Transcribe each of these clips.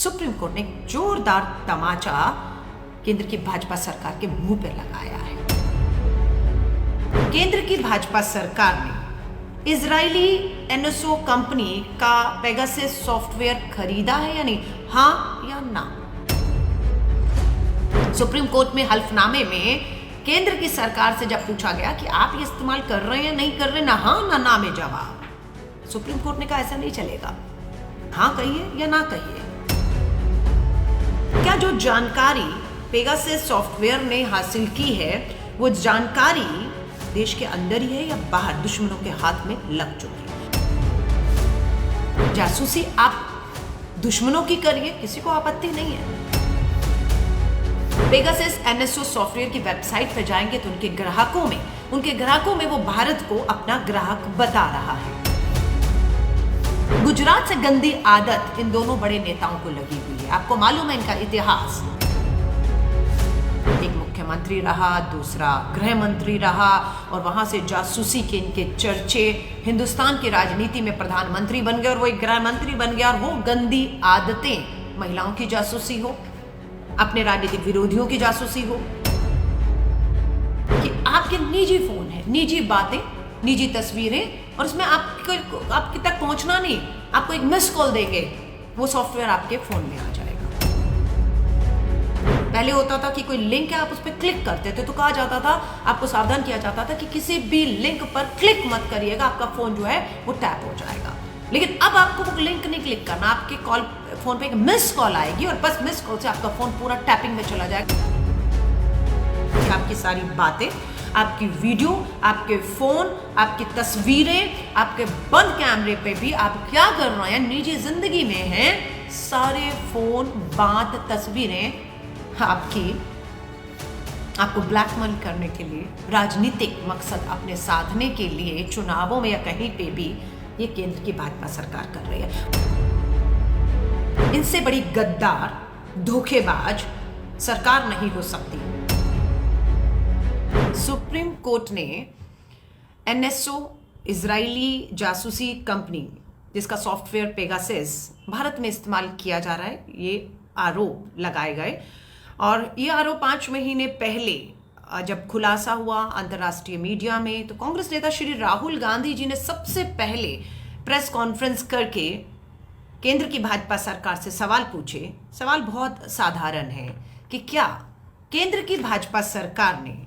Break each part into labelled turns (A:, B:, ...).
A: Supreme court ने एक जोरदार तमाचा केंद्र की भाजपा सरकार के मुंह पर लगाया है। केंद्र की भाजपा सरकार ने इजरायली एनएसओ कंपनी का पेगासस सॉफ्टवेयर खरीदा है या नहीं, हाँ या ना। सुप्रीम कोर्ट में हल्फनामे में केंद्र की सरकार से जब पूछा गया कि आप ये इस्तेमाल कर रहे हैं नहीं कर रहे, ना हाँ ना में जवाब। सुप्रीम कोर्ट ने कहा ऐसा नहीं चलेगा, हाँ कहिए या ना कहिए। क्या जो जानकारी पेगासस सॉफ्टवेयर ने हासिल की है वो जानकारी देश के अंदर ही है या बाहर दुश्मनों के हाथ में लग चुकी है। जासूसी आप दुश्मनों की करिए, किसी को आपत्ति नहीं है। पेगासस एनएसओ सॉफ्टवेयर की वेबसाइट पर जाएंगे तो उनके ग्राहकों में वो भारत को अपना ग्राहक बता रहा है। गुजरात से गंदी आदत इन दोनों बड़े नेताओं को लगी हुई है। आपको मालूम है इनका इतिहास, एक मुख्यमंत्री रहा, दूसरा गृह मंत्री रहा और वहां से जासूसी के इनके चर्चे हिंदुस्तान की राजनीति में प्रधानमंत्री बन गए और वो एक गृह मंत्री बन गया। और वो गंदी आदतें, महिलाओं की जासूसी हो, अपने राजनीतिक विरोधियों की जासूसी हो, कि आपके निजी फोन है, निजी बातें, निजी तस्वीरें, और उसमें आपके तक पहुंचना नहीं, आपको एक मिस कॉल देंगे, वो सॉफ्टवेयर आपके फोन में आ जाएगा। पहले होता था कि कोई लिंक है, आप उस पर क्लिक करते थे तो कहा जाता था, आपको सावधान किया जाता था कि किसी भी लिंक पर क्लिक मत करिएगा, आपका फोन जो है वो टैप हो जाएगा। लेकिन अब आपको वो लिंक नहीं क्लिक करना, आपके फोन पे एक मिस कॉल आएगी और बस मिस कॉल से आपका फोन पूरा टैपिंग में चला जाएगा। आपकी सारी बातें, आपकी वीडियो, आपके फोन, आपकी तस्वीरें, आपके बंद कैमरे पे भी आप क्या कर रहे हैं निजी जिंदगी में हैं, सारे फोन, बात, तस्वीरें आपको ब्लैकमेल करने के लिए, राजनीतिक मकसद अपने साधने के लिए चुनावों में या कहीं पे भी ये केंद्र की भाजपा सरकार कर रही है। इनसे बड़ी गद्दार, धोखेबाज सरकार नहीं हो सकती। सुप्रीम कोर्ट ने एनएसओ इजरायली जासूसी कंपनी जिसका सॉफ्टवेयर पेगासस भारत में इस्तेमाल किया जा रहा है, ये आरोप लगाए गए। और ये आरोप 5 महीने पहले जब खुलासा हुआ अंतर्राष्ट्रीय मीडिया में, तो कांग्रेस नेता श्री राहुल गांधी जी ने सबसे पहले प्रेस कॉन्फ्रेंस करके केंद्र की भाजपा सरकार से सवाल पूछे। सवाल बहुत साधारण है कि क्या केंद्र की भाजपा सरकार ने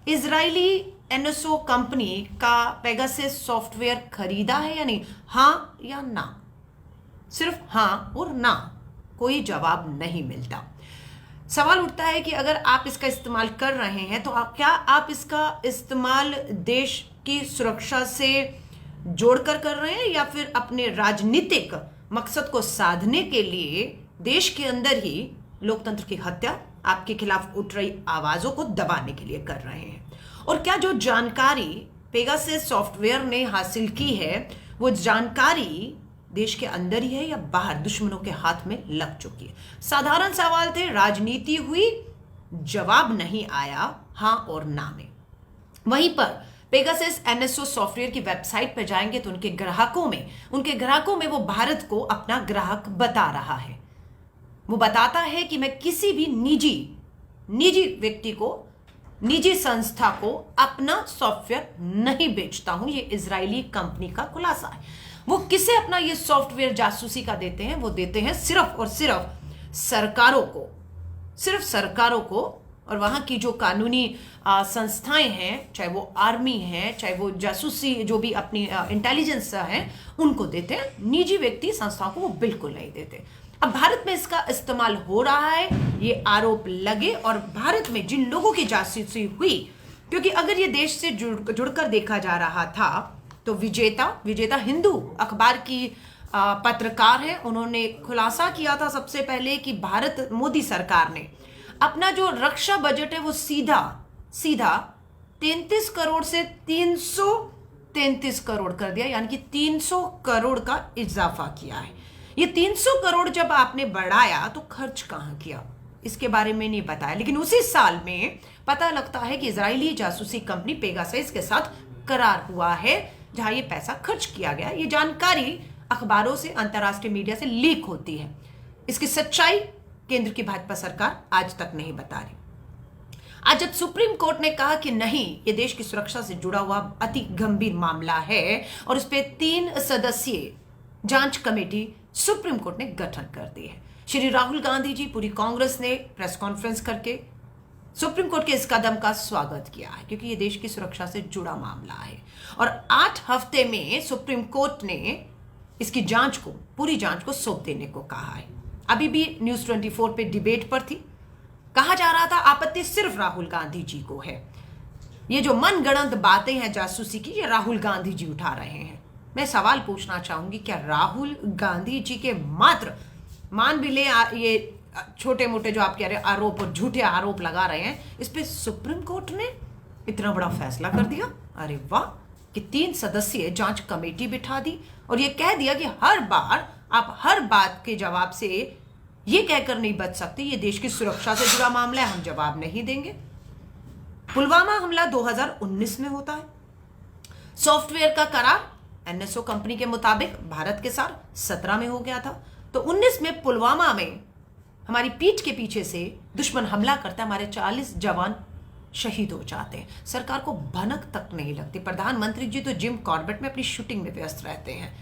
A: इजरायली एनएसओ कंपनी का पेगासस सॉफ्टवेयर खरीदा है या नहीं, हाँ या ना। सिर्फ हाँ और ना, कोई जवाब नहीं मिलता। सवाल उठता है कि अगर आप इसका इस्तेमाल कर रहे हैं तो क्या आप इसका इस्तेमाल देश की सुरक्षा से जोड़कर कर रहे हैं या फिर अपने राजनीतिक मकसद को साधने के लिए देश के अंदर ही लोकतंत्र की हत्या, आपके खिलाफ उठ रही आवाजों को दबाने के लिए कर रहे हैं। और क्या जो जानकारी पेगासस सॉफ्टवेयर ने हासिल की है वो जानकारी देश के अंदर ही है या बाहर दुश्मनों के हाथ में लग चुकी है। साधारण सवाल थे, राजनीति हुई, जवाब नहीं आया हाँ और ना में। वहीं पर पेगासस एनएसओ सॉफ्टवेयर की वेबसाइट पर जाएंगे तो उनके ग्राहकों में वो भारत को अपना ग्राहक बता रहा है। वो बताता है कि मैं किसी भी निजी व्यक्ति को, निजी संस्था को अपना सॉफ्टवेयर नहीं बेचता हूं। ये इजरायली कंपनी का खुलासा है। वो किसे अपना ये सॉफ्टवेयर जासूसी का देते हैं? वो देते हैं सिर्फ और सिर्फ सरकारों को और वहां की जो कानूनी संस्थाएं हैं, चाहे वो आर्मी है, चाहे वो जासूसी जो भी अपनी इंटेलिजेंस है, उनको देते हैं। निजी व्यक्ति संस्थाओं को वो बिल्कुल नहीं देते। अब भारत में इसका इस्तेमाल हो रहा है, ये आरोप लगे और भारत में जिन लोगों की जासूसी हुई, क्योंकि अगर ये देश से जुड़कर देखा जा रहा था तो विजेता हिंदू अखबार की पत्रकार है, उन्होंने खुलासा किया था सबसे पहले कि भारत मोदी सरकार ने अपना जो रक्षा बजट है वो सीधा 33 करोड़ से 333 करोड़ कर दिया, यानी कि 300 करोड़ का इजाफा किया है। ये 300 करोड़ जब आपने बढ़ाया तो खर्च कहां किया इसके बारे में नहीं बताया, लेकिन उसी साल में पता लगता है कि इजरायली जासूसी कंपनी पेगासस के साथ करार हुआ है जहां ये पैसा खर्च किया गया। ये जानकारी अखबारों से, अंतर्राष्ट्रीय मीडिया से लीक होती है। इसकी सच्चाई केंद्र की भाजपा सरकार आज तक नहीं बता रही। आज जब सुप्रीम कोर्ट ने कहा कि नहीं, ये देश की सुरक्षा से जुड़ा हुआ अति गंभीर मामला है और उस पर 3 सदस्यीय जांच कमेटी सुप्रीम कोर्ट ने गठन कर दी है। श्री राहुल गांधी जी, पूरी कांग्रेस ने प्रेस कॉन्फ्रेंस करके सुप्रीम कोर्ट के इस कदम का स्वागत किया है, क्योंकि ये देश की सुरक्षा से जुड़ा मामला है। और 8 हफ्ते में सुप्रीम कोर्ट ने इसकी जांच को, पूरी जांच को सौंप देने को कहा है। अभी भी न्यूज 24 पे डिबेट पर थी, कहा जा रहा था आपत्ति सिर्फ राहुल गांधी जी को है। ये जो मनगढ़ंत बातें हैं जासूसी की, ये राहुल गांधी जी उठा रहे हैं। मैं सवाल पूछना चाहूंगी, क्या राहुल गांधी जी के मात्र, मान भी ले ये छोटे मोटे जो आप कह रहे आरोप और झूठे आरोप लगा रहे हैं, इस पे सुप्रीम कोर्ट ने इतना बड़ा फैसला कर दिया? अरे वाह, कि 3 सदस्यीय जांच कमेटी बिठा दी और ये कह दिया कि हर बार आप हर बात के जवाब से ये कहकर नहीं बच सकते, ये देश की सुरक्षा से जुड़ा मामला है, हम जवाब नहीं देंगे। पुलवामा हमला 2019 में होता है। सॉफ्टवेयर का करार एनएसओ कंपनी के मुताबिक भारत के साथ 17 में हो गया था। तो 19 में पुलवामा में हमारी पीठ के पीछे से दुश्मन हमला करता है, हमारे 40 जवान शहीद हो जाते हैं। सरकार को भनक तक नहीं लगती। प्रधानमंत्री जी तो जिम कॉर्बेट में अपनी शूटिंग में व्यस्त रहते हैं।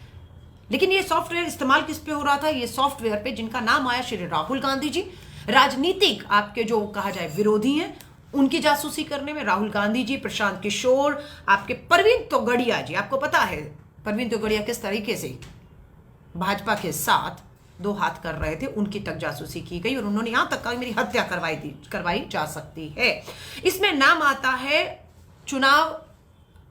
A: लेकिन ये सॉफ्टवेयर इस्तेमाल किस पे हो रहा था? ये सॉफ्टवेयर पे जिनका नाम आया श्री राहुल गांधी जी, राजनीतिक आपके जो कहा जाए विरोधी हैं, उनकी जासूसी करने में। राहुल गांधी जी, प्रशांत किशोर, आपके परवीन तोगड़िया जी, आपको पता है परवीन तोगड़िया किस तरीके से भाजपा के साथ 2 हाथ कर रहे थे, उनकी तक जासूसी की गई और उन्होंने यहां तक कहा मेरी हत्या करवाई जा सकती है। इसमें नाम आता है चुनाव,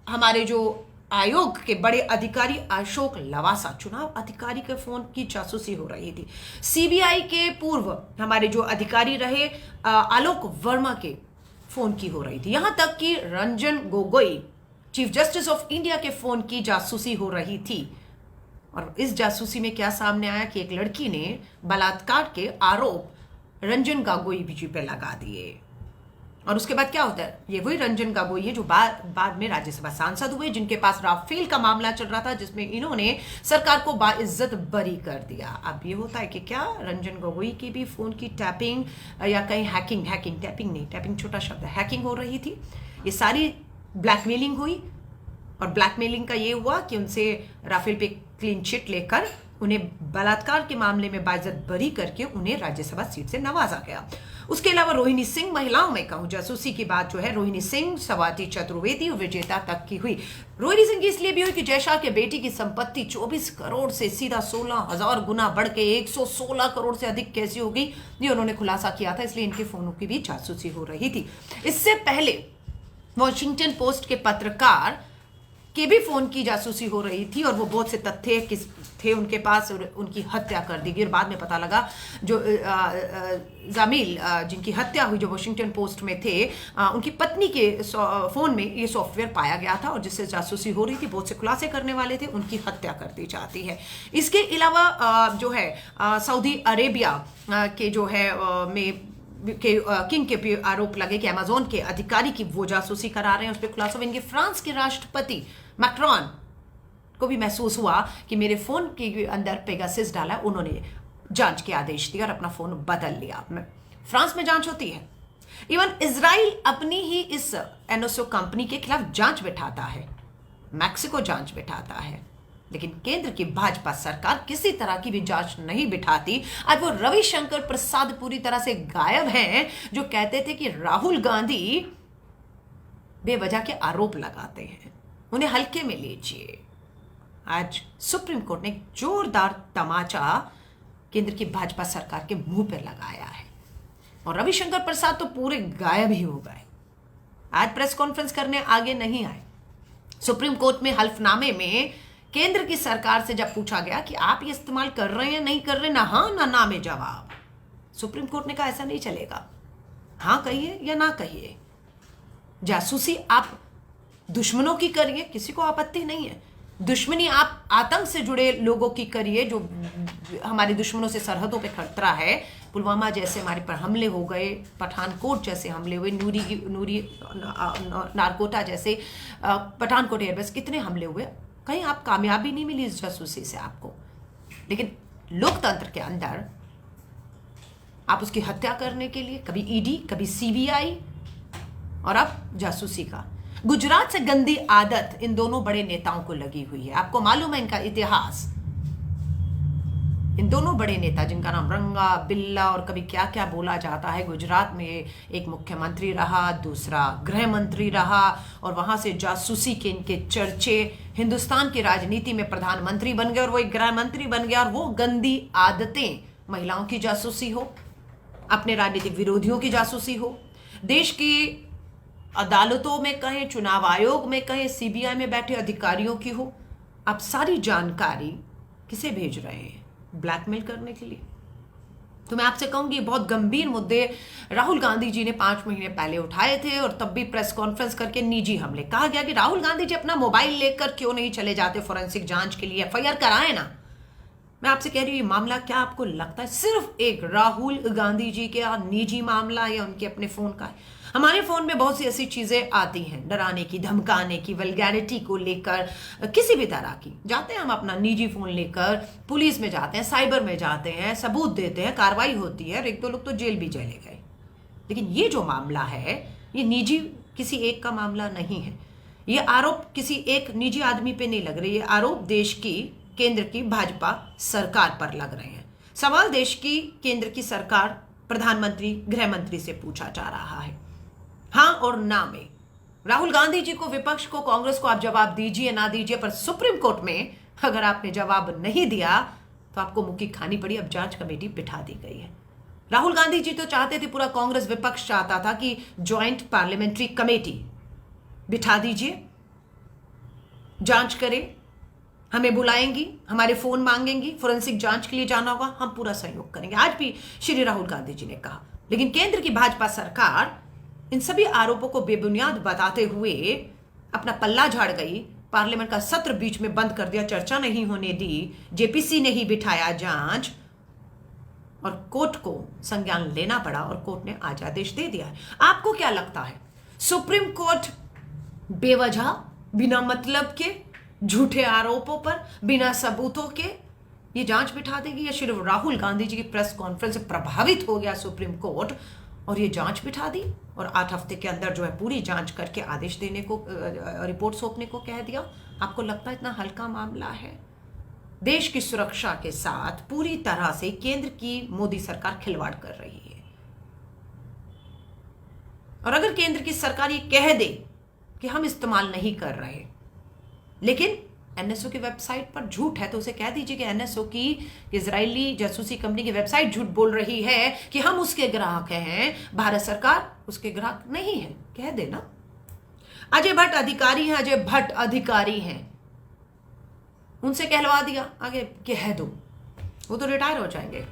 A: हमारे जो आयोग के बड़े अधिकारी अशोक लवासा, चुनाव अधिकारी के फोन की जासूसी हो रही थी। सीबीआई के पूर्व हमारे जो अधिकारी रहे आलोक वर्मा के फोन की हो रही थी। यहां तक कि Ranjan Gogoi, chief justice of India के फोन की जासूसी हो रही थी। और इस जासूसी में क्या सामने आया कि एक लड़की ने बलात्कार के आरोप रंजन गोगोई जी पे लगा दिए। और उसके बाद क्या होता है, ये वही रंजन गोगोई है जो बाद में राज्यसभा सांसद हुए, जिनके पास राफेल का मामला चल रहा था, जिसमें इन्होंने सरकार को बाइज्जत बरी कर दिया। अब ये होता है कि क्या रंजन गोगोई की भी फोन की टैपिंग या कहीं हैकिंग टैपिंग नहीं, टैपिंग छोटा शब्द, हैकिंग हो रही थी। ये सारी ब्लैकमेलिंग हुई और ब्लैकमेलिंग का ये हुआ कि उनसे राफेल पे क्लीन चिट लेकर उन्हें बलात्कार के मामले में बाइज्जत बरी करके उन्हें राज्यसभा सीट से नवाजा गया। उसके अलावा रोहिणी सिंह, महिलाओं में कहूं जासूसी की बात जो है, रोहिणी सिंह, स्वाति चतुर्वेदी और विजेता तक की हुई। रोहिणी सिंह की इसलिए भी हुई कि जयशाह के बेटी की संपत्ति 24 करोड़ से सीधा 16,000 गुना बढ़ के 116 करोड़ से अधिक कैसी होगी, ये उन्होंने खुलासा किया था। इसलिए इनके फोनों की भी जासूसी हो रही थी। इससे पहले वॉशिंगटन पोस्ट के पत्रकार के भी फोन की जासूसी हो रही थी और वो बहुत से तथ्य थे उनके पास और उनकी हत्या कर दी गई। और बाद में पता लगा जो जामिल जिनकी हत्या हुई, जो वॉशिंगटन पोस्ट में थे, उनकी पत्नी के फोन में ये सॉफ्टवेयर पाया गया था और जिससे जासूसी हो रही थी, बहुत से खुलासे करने वाले थे, उनकी हत्या कर दी जाती है। इसके अलावा जो है सऊदी अरेबिया के जो है किंग के आरोप लगे कि अमेजोन के अधिकारी की वो जासूसी करा रहे हैं, उस पर खुलासा। इनके फ्रांस के राष्ट्रपति मैक्रोन को भी महसूस हुआ कि मेरे फोन के अंदर पेगासस डाला, उन्होंने जांच के आदेश दिए और अपना फोन बदल लिया। फ्रांस में जांच होती है। इवन इजराइल अपनी ही इस एनएसओ कंपनी के खिलाफ जांच बिठाता है, मैक्सिको जांच बिठाता है, लेकिन केंद्र की भाजपा सरकार किसी तरह की भी जांच नहीं बिठाती। आज वो रविशंकर प्रसाद पूरी तरह से गायब हैं, जो कहते थे कि राहुल गांधी बेवजह के आरोप लगाते हैं, उन्हें हल्के में लीजिए। आज सुप्रीम कोर्ट ने एक जोरदार तमाचा केंद्र की भाजपा सरकार के मुंह पर लगाया है और रविशंकर प्रसाद तो पूरे गायब ही हो गए। आज प्रेस कॉन्फ्रेंस करने आगे नहीं आए। सुप्रीम कोर्ट में हल्फनामे में केंद्र की सरकार से जब पूछा गया कि आप ये इस्तेमाल कर रहे हैं नहीं कर रहे, ना हाँ ना में जवाब। सुप्रीम कोर्ट ने कहा ऐसा नहीं चलेगा, हाँ कहिए या ना कहिए। जासूसी आप दुश्मनों की करिए, किसी को आपत्ति नहीं है। दुश्मनी आप आतंक से जुड़े लोगों की करिए, जो हमारे दुश्मनों से सरहदों पे खतरा है। पुलवामा जैसे हमारे पर हमले हो गए, पठानकोट जैसे हमले हुए, नूरी नारकोटा जैसे पठानकोट एयरबेस, कितने हमले हुए, कहीं आप कामयाबी नहीं मिली इस जासूसी से आपको। लेकिन लोकतंत्र के अंदर आप उसकी हत्या करने के लिए, कभी ईडी, कभी सीबीआई और अब जासूसी का। गुजरात से गंदी आदत इन दोनों बड़े नेताओं को लगी हुई है। आपको मालूम है इनका इतिहास। इन दोनों बड़े नेता जिनका नाम रंगा बिल्ला और कभी क्या क्या बोला जाता है, गुजरात में एक मुख्यमंत्री रहा, दूसरा गृह मंत्री रहा और वहां से जासूसी के इनके चर्चे, हिंदुस्तान की राजनीति में प्रधानमंत्री बन गए और वो एक गृह मंत्री बन गया। और वो गंदी आदतें, महिलाओं की जासूसी हो, अपने राजनीतिक विरोधियों की जासूसी हो, देश की अदालतों में कहें, चुनाव आयोग में कहें, सीबीआई में बैठे अधिकारियों की हो, आप सारी जानकारी किसे भेज रहे हैं? ब्लैकमेल करने के लिए। तो मैं आपसे कहूंगी बहुत गंभीर मुद्दे राहुल गांधी जी ने 5 महीने पहले उठाए थे और तब भी प्रेस कॉन्फ्रेंस करके निजी हमले। कहा गया कि राहुल गांधी जी अपना मोबाइल लेकर क्यों नहीं चले जाते फोरेंसिक जांच के लिए, एफआईआर कराए ना। मैं आपसे कह रही हूं ये मामला क्या आपको लगता है सिर्फ एक राहुल गांधी जी के निजी मामला या उनके अपने फोन का है? हमारे फोन में बहुत सी ऐसी चीजें आती हैं, डराने की, धमकाने की, वल्गैरिटी को लेकर, किसी भी तरह की। जाते हैं हम अपना निजी फोन लेकर पुलिस में जाते हैं, साइबर में जाते हैं, सबूत देते हैं, कार्रवाई होती है और 1-2 लोग तो जेल भी चले गए। लेकिन ये जो मामला है ये निजी किसी एक का मामला नहीं है। ये आरोप किसी एक निजी आदमी पे नहीं लग रहे, ये आरोप देश की, केंद्र की भाजपा सरकार पर लग रहे हैं। सवाल देश की, केंद्र की सरकार, प्रधानमंत्री, गृह मंत्री से पूछा जा रहा है। हाँ और ना में राहुल गांधी जी को, विपक्ष को, कांग्रेस को आप जवाब दीजिए ना दीजिए, पर सुप्रीम कोर्ट में अगर आपने जवाब नहीं दिया तो आपको मुक्की खानी पड़ी। अब जांच कमेटी बिठा दी गई है। राहुल गांधी जी तो चाहते थे, पूरा कांग्रेस विपक्ष चाहता था कि ज्वाइंट पार्लियामेंट्री कमेटी बिठा दीजिए, जांच करे, हमें बुलाएंगी, हमारे फोन मांगेंगी, फोरेंसिक जांच के लिए जाना होगा, हम पूरा सहयोग करेंगे। आज भी श्री राहुल गांधी जी ने कहा। लेकिन केंद्र की भाजपा सरकार इन सभी आरोपों को बेबुनियाद बताते हुए अपना पल्ला झाड़ गई, पार्लियामेंट का सत्र बीच में बंद कर दिया, चर्चा नहीं होने दी, जेपीसी ने ही बिठाया जांच और कोर्ट को संज्ञान लेना पड़ा और कोर्ट ने आज आदेश दे दिया है। आपको क्या लगता है सुप्रीम कोर्ट बेवजह, बिना मतलब के, झूठे आरोपों पर, बिना सबूतों के ये जांच बिठा देगी, या सिर्फ राहुल गांधी जी की प्रेस कॉन्फ्रेंस से प्रभावित हो गया सुप्रीम कोर्ट और ये जांच बिठा दी और 8 हफ्ते के अंदर जो है पूरी जांच करके आदेश देने को, रिपोर्ट सौंपने को कह दिया? आपको लगता है इतना हल्का मामला है? देश की सुरक्षा के साथ पूरी तरह से केंद्र की मोदी सरकार खिलवाड़ कर रही है। और अगर केंद्र की सरकार ये कह दे कि हम इस्तेमाल नहीं कर रहे, लेकिन एनएसओ की वेबसाइट पर झूठ है, तो उसे कह दीजिए कि एनएसओ की, इजरायली जासूसी कंपनी की वेबसाइट झूठ बोल रही है कि हम उसके ग्राहक हैं, भारत सरकार उसके ग्राहक नहीं है, कह देना। अजय भट्ट अधिकारी हैं, अजय भट्ट अधिकारी हैं, उनसे कहलवा दिया, आगे कह दो, वो तो रिटायर हो जाएंगे,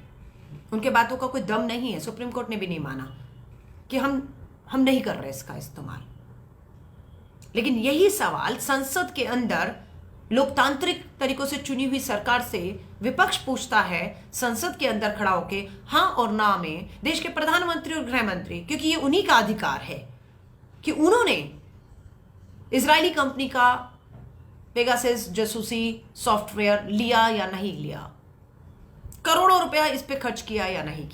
A: उनके बातों का कोई दम नहीं है। सुप्रीम कोर्ट ने भी नहीं माना कि हम नहीं कर रहे इसका इस्तेमाल। लेकिन यही सवाल संसद के अंदर लोकतांत्रिक तरीकों से चुनी हुई सरकार से विपक्ष पूछता है, संसद के अंदर खड़ा होके हाँ और ना में, देश के प्रधानमंत्री और गृह मंत्री, क्योंकि ये उन्हीं का अधिकार है कि उन्होंने इजरायली कंपनी का पेगासस जासूसी सॉफ्टवेयर लिया या नहीं लिया, करोड़ों रुपया इस पे खर्च किया या नहीं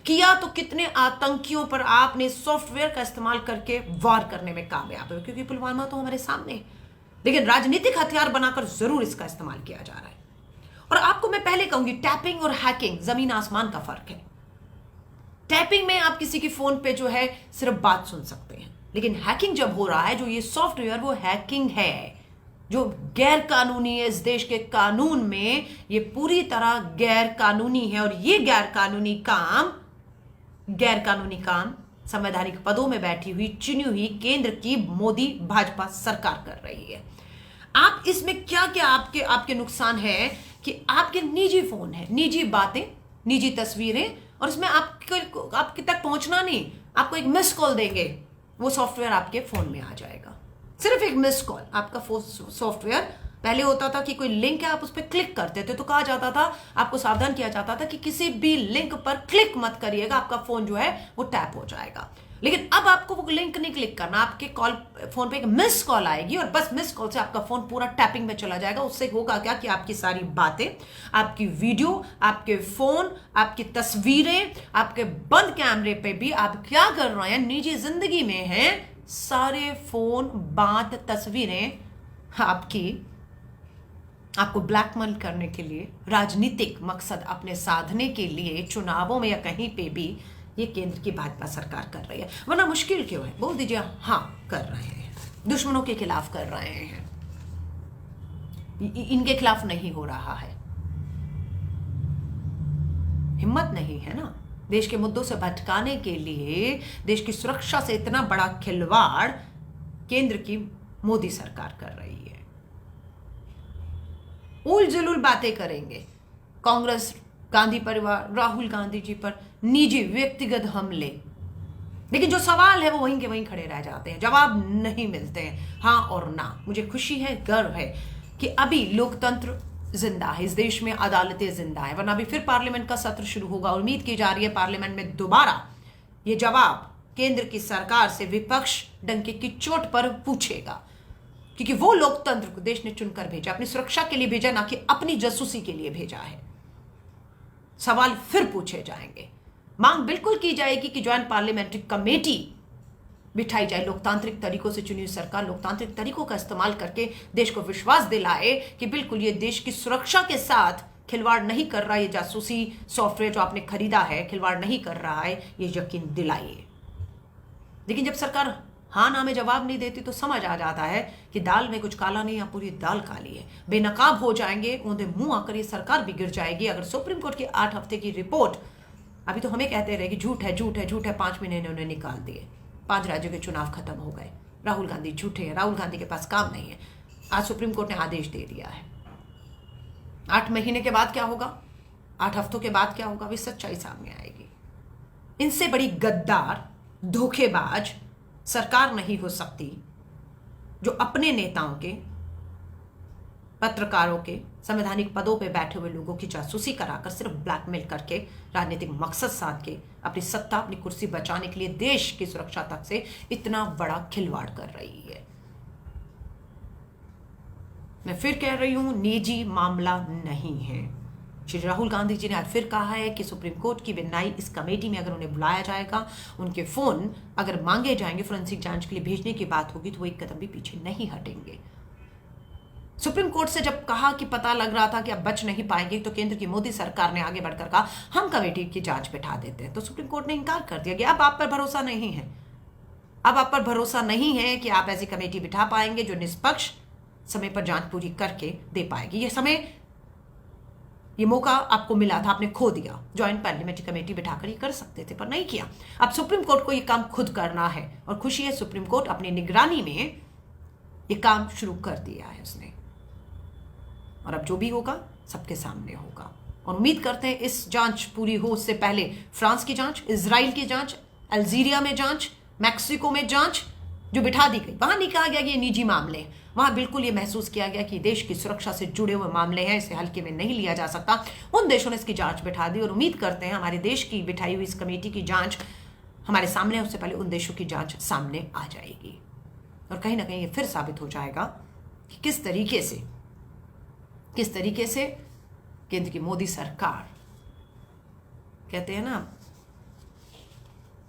A: किया तो कितने आतंकियों पर आपने सॉफ्टवेयर का इस्तेमाल करके वार करने में कामयाब हुए, क्योंकि पुलवामा तो हमारे सामने, लेकिन राजनीतिक हथियार बनाकर जरूर इसका इस्तेमाल किया जा रहा है। और आपको मैं पहले कहूंगी, टैपिंग और हैकिंग जमीन आसमान का फर्क है। टैपिंग में आप किसी की फोन पे जो है सिर्फ बात सुन सकते हैं, लेकिन हैकिंग जब हो रहा है, जो ये सॉफ्टवेयर, वो हैकिंग है जो गैर कानूनी है। इस देश के कानून में ये पूरी तरह गैर कानूनी है और ये गैर कानूनी काम संवैधानिक पदों में बैठी हुई, चुनी हुई केंद्र की मोदी भाजपा सरकार कर रही है। आप इसमें क्या क्या आपके नुकसान है कि आपके निजी फोन है, निजी बातें, निजी तस्वीरें, और इसमें आपके तक पहुंचना नहीं, आपको एक मिस कॉल देंगे, वो सॉफ्टवेयर आपके फोन में आ जाएगा। सिर्फ एक मिस कॉल, आपका सॉफ्टवेयर, पहले होता था कि कोई लिंक है, आप उस पर क्लिक करते थे तो कहा जाता था, आपको सावधान किया जाता था कि किसी भी लिंक पर क्लिक मत करिएगा, आपका फोन जो है वो टैप हो जाएगा। लेकिन अब आपको वो लिंक नहीं क्लिक करना, आपके कॉल फोन पे एक मिस कॉल आएगी और बस मिस कॉल से आपका फोन पूरा टैपिंग में चला जाएगा। उससे होगा क्या कि आपकी सारी बातें, आपकी वीडियो, आपके फोन, आपकी तस्वीरें, आपके बंद कैमरे पे भी आप क्या कर रहे हैं निजी जिंदगी में हैं, सारे फोन, बात, तस्वीरें आपको ब्लैकमेल करने के लिए, राजनीतिक मकसद अपने साधने के लिए चुनावों में या कहीं पे भी ये केंद्र की भाजपा सरकार कर रही है। वरना मुश्किल क्यों है? बोल दीजिए हाँ कर रहे हैं, दुश्मनों के खिलाफ कर रहे हैं, इनके खिलाफ नहीं हो रहा है। हिम्मत नहीं है ना देश के मुद्दों से भटकाने के लिए। देश की सुरक्षा से इतना बड़ा खिलवाड़ केंद्र की मोदी सरकार कर रही है। उल जुलूल बातें करेंगे, कांग्रेस, गांधी परिवार, राहुल गांधी जी पर निजी व्यक्तिगत हमले, लेकिन जो सवाल है वो वहीं के वहीं खड़े रह जाते हैं, जवाब नहीं मिलते हैं, हाँ और ना। मुझे खुशी है, गर्व है कि अभी लोकतंत्र जिंदा है, इस देश में अदालतें जिंदा है, वरना अभी फिर पार्लियामेंट का सत्र शुरू होगा। उम्मीद की जा रही है पार्लियामेंट में दोबारा ये जवाब केंद्र की सरकार से विपक्ष डंके की चोट पर पूछेगा, क्योंकि वो लोकतंत्र को देश ने चुनकर भेजा, अपनी सुरक्षा के लिए भेजा, ना कि अपनी जासूसी के लिए भेजा है। सवाल फिर पूछे जाएंगे, मांग बिल्कुल की जाएगी कि ज्वाइंट पार्लियामेंट्री कमेटी बिठाई जाए, लोकतांत्रिक तरीकों से चुनी हुई सरकार लोकतांत्रिक तरीकों का इस्तेमाल करके देश को विश्वास दिलाए कि बिल्कुल ये देश की सुरक्षा के साथ खिलवाड़ नहीं कर रहा, ये जासूसी सॉफ्टवेयर जो आपने खरीदा है खिलवाड़ नहीं कर रहा है, ये यकीन दिलाइए। लेकिन जब सरकार हाँ ना में जवाब नहीं देती तो समझ आ जाता है कि दाल में कुछ काला नहीं, या पूरी दाल काली है। बेनकाब हो जाएंगे, ऊंधे मुंह आकर ये सरकार भी गिर जाएगी। अगर सुप्रीम कोर्ट की 8 हफ्ते की रिपोर्ट, अभी तो हमें कहते रहे कि झूठ है झूठ है झूठ है, 5 महीने इन्होंने निकाल दिए, 5 राज्यों के चुनाव खत्म हो गए, राहुल गांधी झूठे हैं, राहुल गांधी के पास काम नहीं है। आज सुप्रीम कोर्ट ने आदेश दे दिया है। 8 महीने के बाद क्या होगा, 8 हफ्तों के बाद क्या होगा, वे सच्चाई सामने आएगी। इनसे बड़ी गद्दार, धोखेबाज सरकार नहीं हो सकती जो अपने नेताओं के, पत्रकारों के, संवैधानिक पदों पे बैठे हुए लोगों की जासूसी कराकर, सिर्फ ब्लैकमेल करके, राजनीतिक मकसद साध के अपनी सत्ता, अपनी कुर्सी बचाने के लिए देश की सुरक्षा तक से इतना बड़ा खिलवाड़ कर रही है। मैं फिर कह रही हूं, निजी मामला नहीं है। श्री राहुल गांधी जी ने आज फिर कहा है कि सुप्रीम कोर्ट की बनाई इस कमेटी में अगर उन्हें बुलाया जाएगा, उनके फोन अगर मांगे जाएंगे, फोरेंसिक जांच के लिए भेजने की बात होगी, तो वो एक कदम भी पीछे नहीं हटेंगे। सुप्रीम कोर्ट से जब कहा कि पता लग रहा था कि अब बच नहीं पाएंगे, तो केंद्र की मोदी सरकार ने आगे बढ़कर कहा हम कमेटी की जांच बिठा देते हैं, तो सुप्रीम कोर्ट ने इंकार कर दिया कि अब आप पर भरोसा नहीं है। अब आप पर भरोसा नहीं है कि आप ऐसी कमेटी बिठा पाएंगे जो निष्पक्ष समय पर जांच पूरी करके दे पाएगी। ये समय, ये मौका आपको मिला था, आपने खो दिया। ज्वाइंट पार्लियामेंट्री कमेटी बिठाकर ये कर सकते थे, पर नहीं किया। अब सुप्रीम कोर्ट को ये काम खुद करना है, और खुशी है सुप्रीम कोर्ट अपनी निगरानी में ये काम शुरू कर दिया है उसने, और अब जो भी होगा सबके सामने होगा। और उम्मीद करते हैं इस जांच पूरी हो उससे पहले फ्रांस की जांच, इजराइल की जांच, अल्जीरिया में जांच, मैक्सिको में जांच जो बिठा दी गई, वहां नहीं कहा गया कि ये निजी मामले हैं, वहां बिल्कुल ये महसूस किया गया कि देश की सुरक्षा से जुड़े हुए मामले हैं, इसे हल्के में नहीं लिया जा सकता। उन देशों ने इसकी जांच बिठा दी, और उम्मीद करते हैं हमारे देश की बिठाई हुई इस कमेटी की जांच हमारे सामने, उससे पहले उन देशों की जांच सामने आ जाएगी। और कहीं ना कहीं ये फिर साबित हो जाएगा कि किस तरीके से केंद्र की मोदी सरकार, कहते हैं ना,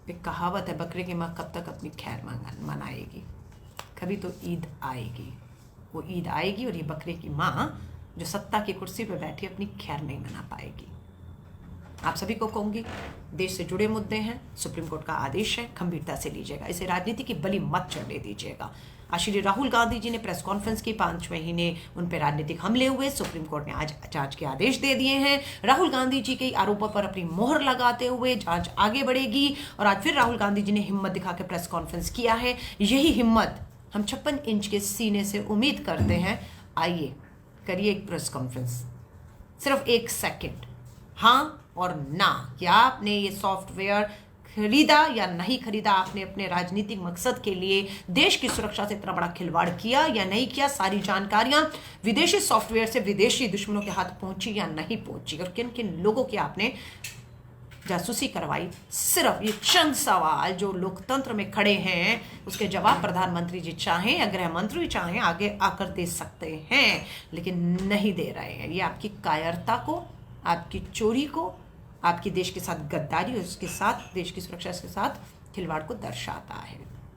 A: एक कहावत है, बकरे की माँ कब तक अपनी खैर मनाएगी, कभी तो ईद आएगी। वो ईद आएगी और ये बकरे की माँ जो सत्ता की कुर्सी पर बैठी अपनी खैर नहीं मना पाएगी। आप सभी को कहूंगी, देश से जुड़े मुद्दे हैं, सुप्रीम कोर्ट का आदेश है, गंभीरता से लीजिएगा, इसे राजनीति की बलि मत चढ़ने दीजिएगा। आज श्री राहुल गांधी जी ने प्रेस कॉन्फ्रेंस की, 5 महीने उन पर राजनीतिक हमले हुए, सुप्रीम कोर्ट ने आज जांच के आदेश दे दिए हैं। राहुल गांधी जी के आरोपों पर अपनी मोहर लगाते हुए जांच आगे बढ़ेगी। और आज फिर राहुल गांधी जी ने हिम्मत दिखा के प्रेस कॉन्फ्रेंस किया है। यही हिम्मत हम 56 इंच के सीने से उम्मीद करते हैं। आइए करिए एक प्रेस कॉन्फ्रेंस, सिर्फ 1 सेकेंड, हाँ और ना, क्या आपने ये सॉफ्टवेयर खरीदा या नहीं खरीदा, आपने अपने राजनीतिक मकसद के लिए देश की सुरक्षा से इतना बड़ा खिलवाड़ किया या नहीं किया, सारी जानकारियां विदेशी सॉफ्टवेयर से विदेशी दुश्मनों के हाथ पहुंची या नहीं पहुंची, और किन किन लोगों की आपने जासूसी करवाई। सिर्फ ये चंद सवाल जो लोकतंत्र में खड़े हैं, उसके जवाब प्रधानमंत्री जी चाहें या गृह मंत्री चाहें आगे आकर दे सकते हैं, लेकिन नहीं दे रहे हैं। ये आपकी कायरता को, आपकी चोरी को, आपकी देश के साथ गद्दारी और उसके साथ देश की सुरक्षा के साथ खिलवाड़ को दर्शाता है।